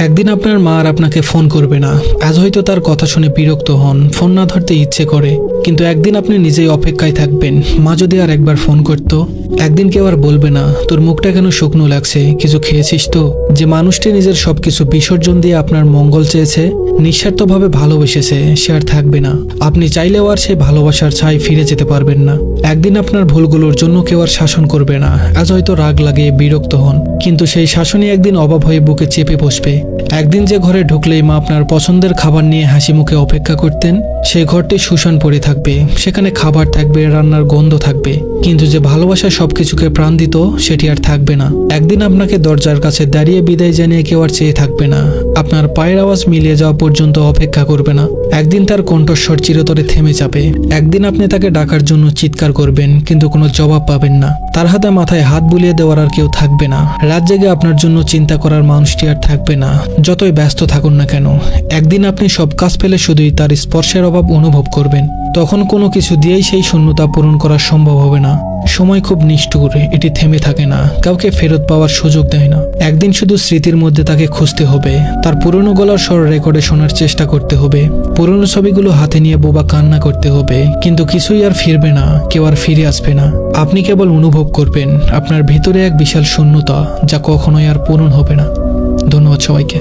একদিন আপনার মা আর আপনাকে ফোন করবে না। আজ হয়তো তার কথা শুনে বিরক্ত হন, ফোন না ধরতে ইচ্ছে করে, কিন্তু একদিন আপনি নিজেই অপেক্ষায় থাকবেন। মা যদি আর একবার ফোন করতো, একদিন কেউ আর বলবে না তোর মুখটা কেন শুকনো লাগছে, কিছু খেয়েছিস তো। যে মানুষটি নিজের সবকিছু বিসর্জন দিয়ে আপনার মঙ্গল চেয়েছে, নিঃস্বার্থভাবে ভালোবেসেছে, সে আর থাকবে না। আপনি চাইলেও আর সেই ভালোবাসার ছাই ফিরে যেতে পারবেন না। একদিন আপনার ভুলগুলোর জন্য কেউ আর শাসন করবে না। আজ হয়তো রাগ লাগে, বিরক্ত হন, কিন্তু সেই শাসনই একদিন অভাব হয়ে বুকে চেপে বসবে। একদিন যে ঘরে ঢুকলেই মা আপনার পছন্দের খাবার নিয়ে হাসি মুখে অপেক্ষা করতেন, সেই ঘরটি শুষণ পড়ে থাকবে। সেখানে খাবার থাকবে, রান্নার গন্ধ থাকবে, কিন্তু যে ভালোবাসা সবকিছুকে প্রাণ দিত, সেটি আর থাকবে না। একদিন আপনাকে দরজার কাছে দাঁড়িয়ে বিদায় জানিয়ে কেউ আর চেয়ে থাকবে না। আপনার পায়ের আওয়াজ মিলিয়ে যাওয়া পর্যন্ত অপেক্ষা করবে না। একদিন তার কণ্ঠস্বর চিরতরে থেমে যাবে। একদিন আপনি তাকে ডাকার জন্য চিৎকার করবেন, কিন্তু কোনো জবাব পাবেন না। তার হাতে মাথায় হাত বুলিয়ে দেওয়ার আর কেউ থাকবে না। রাত জেগে আপনার জন্য চিন্তা করার মানুষটি আর থাকবে না, যতই ব্যস্ত থাকুন না কেন। একদিন আপনি সব কাজ ফেলে শুধুই তার স্পর্শের অভাব অনুভব করবেন। তখন কোনো কিছু দিয়েই সেই শূন্যতা পূরণ করা সম্ভব হবে না। সময় খুব নিষ্ঠুর, এটি থেমে থাকে না, কাউকে ফেরত পাওয়ার সুযোগ দেয় না। একদিন শুধু স্মৃতির মধ্যে তাকে খুঁজতে হবে, তার পুরনো গলার স্বর রেকর্ডে শোনার চেষ্টা করতে হবে, পুরনো ছবিগুলো হাতে নিয়ে বোবা কান্না করতে হবে, কিন্তু কিছুই আর ফিরবে না, কেউ আর ফিরে আসবে না। আপনি কেবল অনুভব করবেন আপনার ভিতরে এক বিশাল শূন্যতা, যা কখনোই আর পূরণ হবে না। ধন্যবাদ সবাইকে।